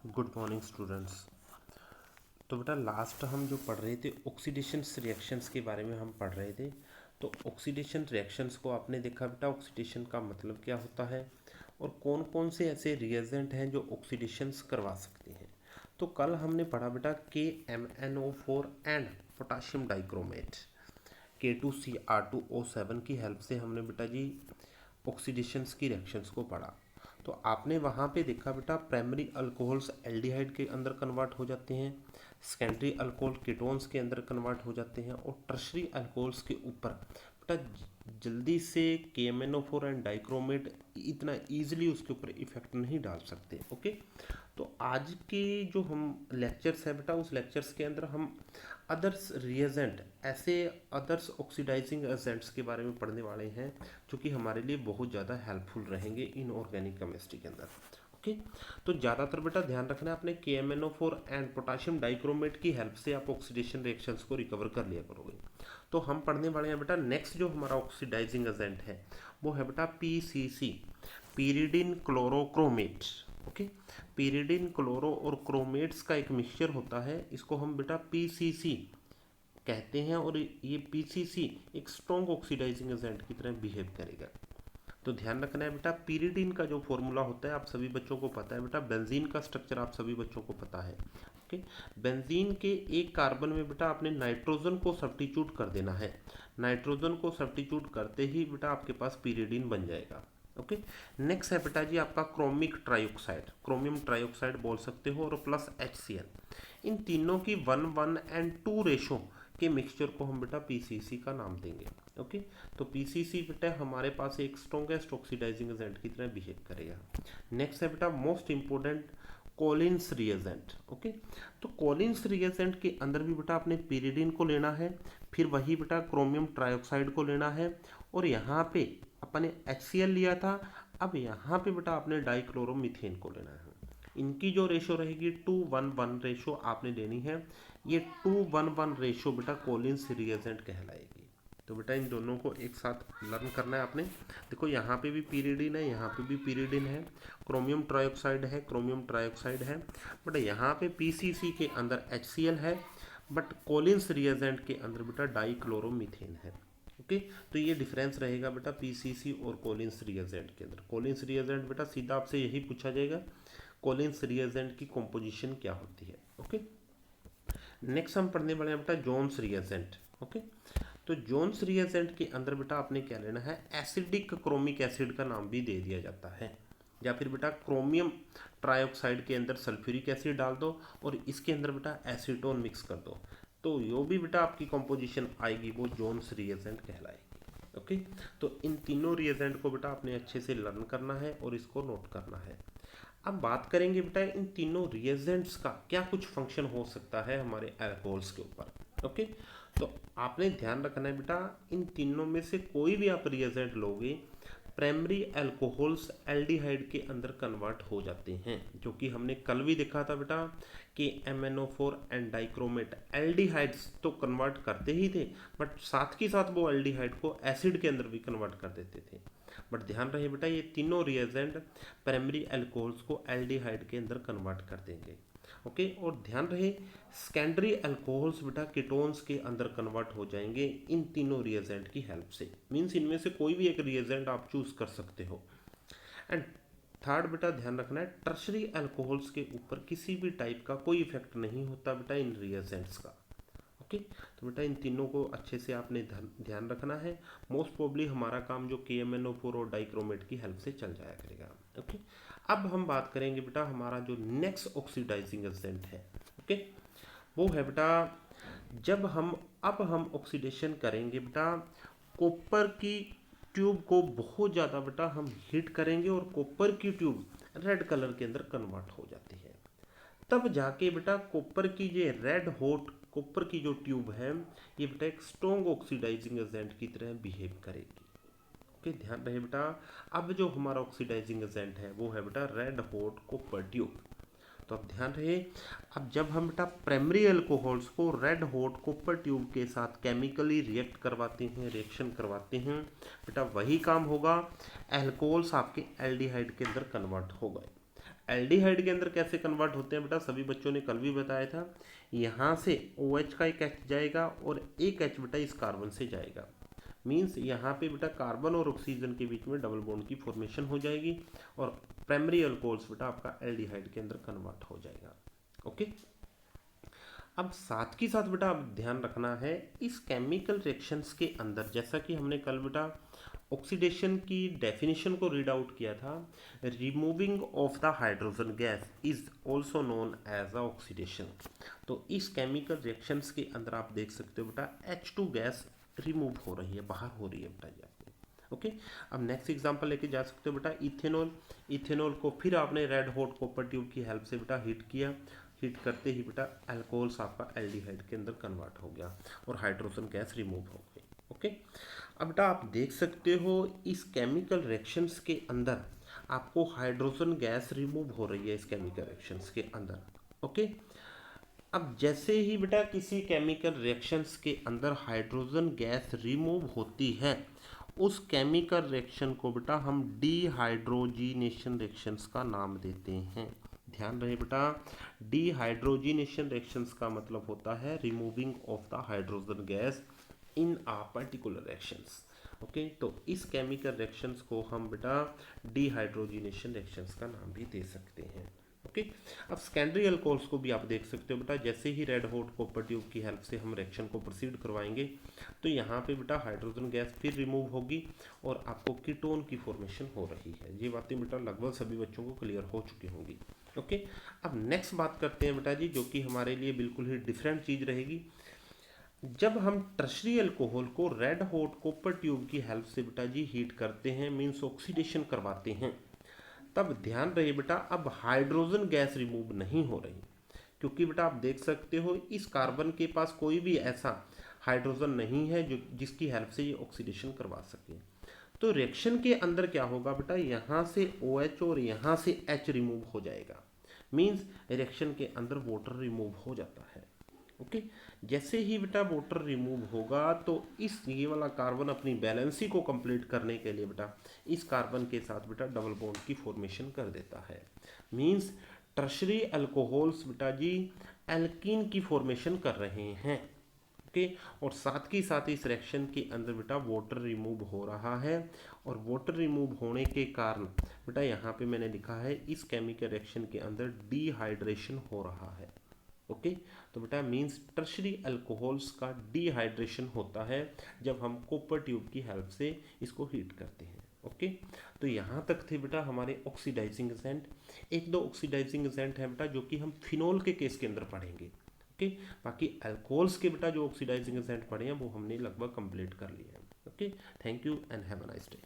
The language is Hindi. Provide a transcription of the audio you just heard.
Good morning students. तो बेटा लास्ट हम जो पढ़ रहे थे ऑक्सीडेशन रिएक्शंस के बारे में हम पढ़ रहे थे। तो ऑक्सीडेशन रिएक्शंस को आपने देखा बेटा, ऑक्सीडेशन का मतलब क्या होता है और कौन कौन से ऐसे रिएजेंट हैं जो ऑक्सीडेशंस करवा सकते हैं। तो कल हमने पढ़ा बेटा KMnO4 and potassium dichromate K2Cr2O7 की हेल्प से हमने बेटा जी ऑक्सीडेशंस की रिएक्शंस को पढ़ा। तो आपने वहाँ पे देखा बेटा प्राइमरी अल्कोहल्स एल्डिहाइड के अंदर कन्वर्ट हो जाते हैं, सेकेंडरी अल्कोहल कीटोन्स के अंदर कन्वर्ट हो जाते हैं और टर्शरी अल्कोहल्स के ऊपर बेटा जल्दी से KMnO4 एंड डाइक्रोमेट इतना ईजिली उसके ऊपर इफेक्ट नहीं डाल सकते। ओके, तो आज के जो हम लेक्चर्स है बेटा, उस लेक्चर्स के अंदर हम अदर्स रिएजेंट, ऐसे अदर्स ऑक्सीडाइजिंग एजेंट्स के बारे में पढ़ने वाले हैं जो कि हमारे लिए बहुत ज़्यादा हेल्पफुल रहेंगे इन ऑर्गेनिक केमिस्ट्री के अंदर। ओके, तो ज़्यादातर बेटा ध्यान रखना है आपने KMnO4 एंड पोटाशियम डाइक्रोमेट की हेल्प से आप ऑक्सीडेशन रिएक्शंस को रिकवर कर लिया करोगे। तो हम पढ़ने वाले हैं बेटा नेक्स्ट जो हमारा ऑक्सीडाइजिंग एजेंट है वो है बेटा PCC, pyridine chlorochromate. Okay, pyridine chloro और क्रोमेट्स का एक मिक्सचर होता है, इसको हम बेटा PCC कहते हैं और ये PCC एक स्ट्रॉन्ग ऑक्सीडाइजिंग एजेंट की तरह बिहेव करेगा। तो ध्यान रखना है बेटा, पीरिडिन का जो फॉर्मूला होता है आप सभी बच्चों को पता है बेटा, बेंजीन का स्ट्रक्चर आप सभी बच्चों को पता है। ओके, बेंजीन के एक कार्बन में बेटा आपने नाइट्रोजन को सब्स्टिट्यूट कर देना है, नाइट्रोजन को सब्स्टिट्यूट करते ही बेटा आपके पास पीरिडिन बन जाएगा। ओके, नेक्स्ट है बेटा जी आपका क्रोमिक ट्राइऑक्साइड, क्रोमियम ट्राइऑक्साइड बोल सकते हो, और प्लस HCl। इन तीनों की 1:2 रेशो के मिक्सचर को हम बेटा PCC का नाम देंगे। ओके, तो PCC बेटा हमारे पास एक स्ट्रॉन्गेस्ट ऑक्सीडाइजिंग एजेंट की तरह बिहेव करेगा। नेक्स्ट है बेटा most important Collins reagent. Okay, तो कोलिन्स रिएजेंट के अंदर भी बेटा आपने पीरिडिन को लेना है, फिर वही बेटा क्रोमियम ट्राइऑक्साइड को लेना है, और यहाँ पे अपने HCl लिया था, अब यहाँ पे बेटा आपने डाइक्लोरोमीथेन को लेना है। इनकी जो रेशो रहेगी 2:1 रेशो आपने लेनी है। ये 2:1 रेशो बेटा कोलिन्स रिएजेंट कहलाएगी। तो बेटा इन दोनों को एक साथ लर्न करना है आपने। देखो यहाँ पे भी पीरिडिन है, यहाँ पे भी पीरिडिन है, क्रोमियम ट्राइऑक्साइड है, क्रोमियम ट्राइऑक्साइड है, बट यहाँ पे PCC के अंदर HCl है, बट कोलिन्स रिएजेंट के अंदर बेटा डाइक्लोरोमीथेन है। ओके, तो ये डिफरेंस रहेगा बेटा PCC और कोलिन्स रिएजेंट के अंदर। कोलिन्स रिएजेंट बेटा सीधा आपसे यही पूछा जाएगा, कोलिन्स रिएजेंट की कॉम्पोजिशन क्या होती है। ओके, नेक्स्ट हम पढ़ने वाले हैं बेटा जोन्स रिएजेंट। ओके, तो जोन्स रिएजेंट के अंदर बेटा आपने क्या लेना है, एसिडिक क्रोमिक एसिड का नाम भी दे दिया जाता है, या फिर बेटा क्रोमियम ट्राइऑक्साइड के अंदर सल्फ्यूरिक एसिड डाल दो और इसके अंदर बेटा एसीटोन मिक्स कर दो, तो यो भी बेटा आपकी कॉम्पोजिशन आएगी, वो जोन्स रिएजेंट कहलाएगी। ओके, तो इन तीनों रिएजेंट को बेटा आपने अच्छे से लर्न करना है और इसको नोट करना है। अब बात करेंगे बेटा इन तीनों रिएजेंट्स का क्या कुछ फंक्शन हो सकता है हमारे अल्कोहल्स के ऊपर। ओके, तो आपने ध्यान रखना है बेटा इन तीनों में से कोई भी आप रिएजेंट लोगे, प्राइमरी अल्कोहल्स एल्डिहाइड के अंदर कन्वर्ट हो जाते हैं, जो कि हमने कल भी देखा था बेटा कि MnO4 एंड डाइक्रोमेट एल्डिहाइड्स तो कन्वर्ट करते ही थे, बट साथ ही साथ वो एल्डिहाइड को एसिड के अंदर भी कन्वर्ट कर देते थे। बट ध्यान रहे बेटा ये तीनों रिएजेंट प्राइमरी अल्कोहल्स को एल्डिहाइड के अंदर कन्वर्ट कर देंगे। ओके, और ध्यान रहे सेकेंडरी अल्कोहल्स बेटा कीटोन्स के अंदर कन्वर्ट हो जाएंगे इन तीनों रिएजेंट की हेल्प से। मीन्स इनमें से कोई भी एक रिएजेंट आप चूज कर सकते हो। एंड थर्ड बेटा ध्यान रखना है टर्शरी अल्कोहल्स के ऊपर किसी भी टाइप का कोई इफेक्ट नहीं होता बेटा इन रिएजेंट्स का। ओके, तो बेटा इन तीनों को अच्छे से आपने ध्यान रखना है। मोस्ट प्रोबली हमारा काम जो KMnO4 और डाइक्रोमेट की हेल्प से चल जाया करेगा। ओके, अब हम बात करेंगे बेटा हमारा जो नेक्स्ट ऑक्सीडाइजिंग एजेंट है। ओके, वो है बेटा जब हम ऑक्सीडेशन करेंगे बेटा कॉपर की ट्यूब को बहुत ज़्यादा बेटा हम हीट करेंगे और कॉपर की ट्यूब रेड कलर के अंदर कन्वर्ट हो जाती है, तब जाके बेटा कॉपर की ये रेड हॉट कॉपर की जो ट्यूब है ये बेटा एक स्ट्रॉन्ग ऑक्सीडाइजिंग एजेंट की तरह बिहेव करेगी। ओके, ध्यान रहे बेटा अब जो हमारा ऑक्सीडाइजिंग एजेंट है वो है बेटा रेड हॉट कॉपर ट्यूब। तो अब ध्यान रहे, अब जब हम बेटा प्राइमरी अल्कोहल्स को रेड हॉट कॉपर ट्यूब के साथ केमिकली रिएक्ट करवाते हैं, रिएक्शन करवाते हैं, बेटा वही काम होगा, अल्कोहल्स आपके एल्डिहाइड के अंदर कन्वर्ट हो गए। एल्डिहाइड के अंदर कैसे कन्वर्ट होते हैं बेटा, सभी बच्चों ने कल भी बताया था। यहाँ से OH का एक H जाएगा और एक H बेटा इस कार्बन से जाएगा। मीन्स यहाँ पे बेटा कार्बन और ऑक्सीजन के बीच में डबल बॉन्ड की फॉर्मेशन हो जाएगी और प्राइमरी अल्कोहल्स बेटा आपका एल्डिहाइड के अंदर कन्वर्ट हो जाएगा। ओके, अब साथ के साथ बेटा आप ध्यान रखना है इस केमिकल रिएक्शंस के अंदर, जैसा कि हमने कल बेटा ऑक्सीडेशन की डेफिनेशन को रीड आउट किया था, removing of the hydrogen gas is also known as a oxidation. तो इस केमिकल रिएक्शंस के अंदर आप देख सकते हो बेटा H2 गैस रिमूव हो रही है, बाहर हो रही है बेटा ये आपने। ओके, अब नेक्स्ट एग्जांपल लेके जा सकते हो बेटा इथेनॉल। इथेनॉल को फिर आपने रेड हॉट कॉपर ट्यूब की हेल्प से बेटा हीट किया, हीट करते ही बेटा अल्कोहल्स आपका एल्डिहाइड के अंदर कन्वर्ट हो गया और हाइड्रोजन गैस रिमूव हो गई। ओके, अब बेटा आप देख सकते हो इस केमिकल रिएक्शंस के अंदर आपको हाइड्रोजन गैस रिमूव हो रही है इस केमिकल रिएक्शंस के अंदर। ओके, अब जैसे ही बेटा किसी केमिकल रिएक्शंस के अंदर हाइड्रोजन गैस रिमूव होती है, उस केमिकल रिएक्शन को बेटा हम डिहाइड्रोजीनेशन रिएक्शंस का नाम देते हैं। ध्यान रहे बेटा, डिहाइड्रोजीनेशन रिएक्शंस का मतलब होता है removing of the hydrogen gas in a particular reactions. Okay, तो इस केमिकल रिएक्शंस को हम बेटा डिहाइड्रोजीनेशन रिएक्शंस का नाम भी दे सकते हैं। ओके, अब सेकेंडरी अल्कोहल्स को भी आप देख सकते हो बेटा, जैसे ही रेड हॉट कॉपर ट्यूब की हेल्प से हम रिएक्शन को प्रोसीड करवाएंगे तो यहाँ पे बेटा हाइड्रोजन गैस फिर रिमूव होगी और आपको कीटोन की फॉर्मेशन हो रही है। ये बातें बेटा लगभग सभी बच्चों को क्लियर हो चुकी होंगी। ओके, अब नेक्स्ट बात करते हैं बेटा जी, जो कि हमारे लिए बिल्कुल ही डिफरेंट चीज़ रहेगी। जब हम टर्शरी अल्कोहल को रेड हॉट कॉपर ट्यूब की हेल्प से बेटा जी हीट करते हैं, मीन्स ऑक्सीडेशन करवाते हैं, तब ध्यान रहे बेटा अब हाइड्रोजन गैस रिमूव नहीं हो रही, क्योंकि बेटा आप देख सकते हो इस कार्बन के पास कोई भी ऐसा हाइड्रोजन नहीं है जो जिसकी हेल्प से ये ऑक्सीडेशन करवा सके। तो रिएक्शन के अंदर क्या होगा बेटा, यहाँ से OH और यहाँ से H रिमूव हो जाएगा। मीन्स रिएक्शन के अंदर वाटर रिमूव हो जाता है। ओके, जैसे ही बेटा वाटर रिमूव होगा तो इस ये वाला कार्बन अपनी बैलेंसी को कंप्लीट करने के लिए बेटा इस कार्बन के साथ बेटा डबल बॉन्ड की फॉर्मेशन कर देता है। मींस टर्शरी अल्कोहल्स बेटा जी एल्कीन की फॉर्मेशन कर रहे हैं। ओके, और साथ ही साथ इस रिएक्शन के अंदर बेटा वाटर रिमूव हो रहा है और वाटर रिमूव होने के कारण बेटा यहाँ पे मैंने लिखा है इस केमिकल रिएक्शन के अंदर डिहाइड्रेशन हो रहा है। ओके, तो बेटा मींस टर्शरी अल्कोहल्स का डिहाइड्रेशन होता है जब हम कॉपर ट्यूब की हेल्प से इसको हीट करते हैं। ओके, तो यहाँ तक थे बेटा हमारे ऑक्सीडाइजिंग एजेंट। एक दो ऑक्सीडाइजिंग एजेंट है बेटा जो कि हम फिनोल के केस के अंदर पढ़ेंगे। ओके, बाकी अल्कोहल्स के बेटा जो ऑक्सीडाइजिंग एजेंट पढ़े हैं वो हमने लगभग कंप्लीट कर लिए हैं। Okay, thank you and have a nice day.